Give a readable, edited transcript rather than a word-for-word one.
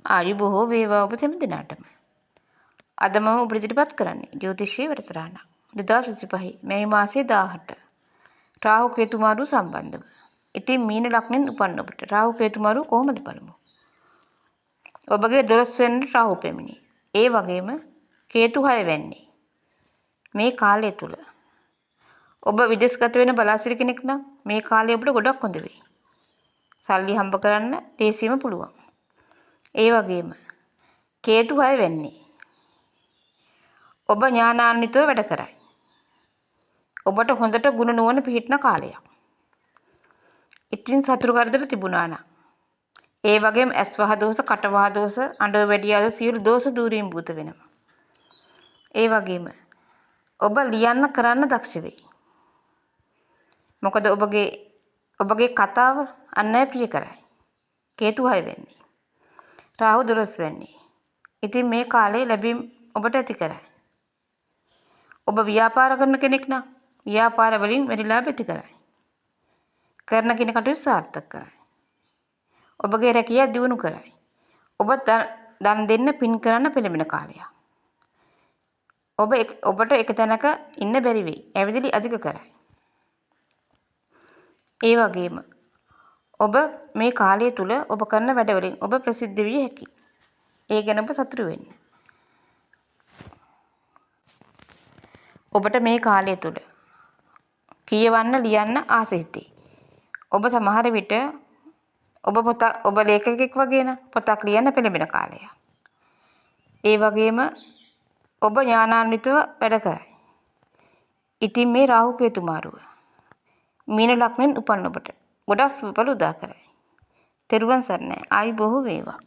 ආයු බොහෝ වේවා ඔබ සෑම දිනටම. අද මම ඔබට ඉදිරිපත් කරන්නේ ජ්‍යොතිෂයේ වැඩසටහන 2025 මැයි මාසයේ 18 රාහු කේතු මාරු සම්බන්ධව. ඉතින් මීන ලග්නෙන් උපන්න ඔබට රාහු කේතු මාරු කොහොමද බලමු. ඔබගේ 12 වෙනි රාහු පැමිණි. ඒ වගේම කේතු 6 වෙන්නේ. මේ කාලය තුල ඔබ විදේශගත වෙන බලාසිරි කෙනෙක් නම් මේ කාලය ඔබට ගොඩක් හොඳ වෙයි. සල්ලි හම්බ කරන්න ලේසියෙම පුළුවන්. ඒ වගේම කේතු 6 වෙන්නේ. ඔබ ඥානාන්විතව වැඩ කරයි. ඔබට හොඳට ගුණ නුවණ පිහිටන කාලයක්. ඉතින් සතුරු කරදර තිබුණා නම් ඒ වගේම ඇස් වහ දෝෂ, කට වහ දෝෂ, අඬව වැඩි ආද සියලු දෝෂ දූරීන් භූත වෙනවා. ඒ වගේම ඔබ ලියන්න කරන්න දක්ෂ වෙයි. මොකද ඔබගේ කතාව අන් අය ප්‍රිය කරයි. කේතු 6 වෙන්නේ. රාහු 12 වෙන්නේ. ඉතින් මේ කාලේ ලැබීම් ඔබට ඇති කරයි. ඔබ ව්‍යාපාර කරන කෙනෙක් නම් ව්‍යාපාර වලින් වැඩි ලාභ ඇති කරයි. කරන කෙන කටයුතු සාර්ථක කරයි. ඔබගේ රැකියාව දියුණු කරයි. ඔබ දන් දෙන්න පින් කරන්න පෙළඹෙන කාලයක්. ඔබට එක තැනක ඉන්න බැරි වෙයි. ඇවිදලි අධික කරයි. ඒ වගේම ඔබ මේ කාලය තුල ඔබ කරන වැඩවලින් ඔබ ප්‍රසිද්ධ විය හැකියි. ඒ ගැන ඔබ සතුටු වෙන්න. ඔබට මේ කාලය තුල කියවන්න ලියන්න ආස හිතේ. ඔබ සමහර විට ඔබ ලේඛකෙක් වගේ නම් පොතක් ලියන්න පෙළඹෙන කාලයක්. ඒ වගේම ඔබ ඥානාන්විතව වැඩ කරයි. ඉතින් මේ රාහු කේතු මාරුව මීන ලග්නෙන් උපන් ඔබට ගොඩක් සුබඵල උදා කරයි. තෙරුවන් සරණයි. ආයු බොහෝ වේවා.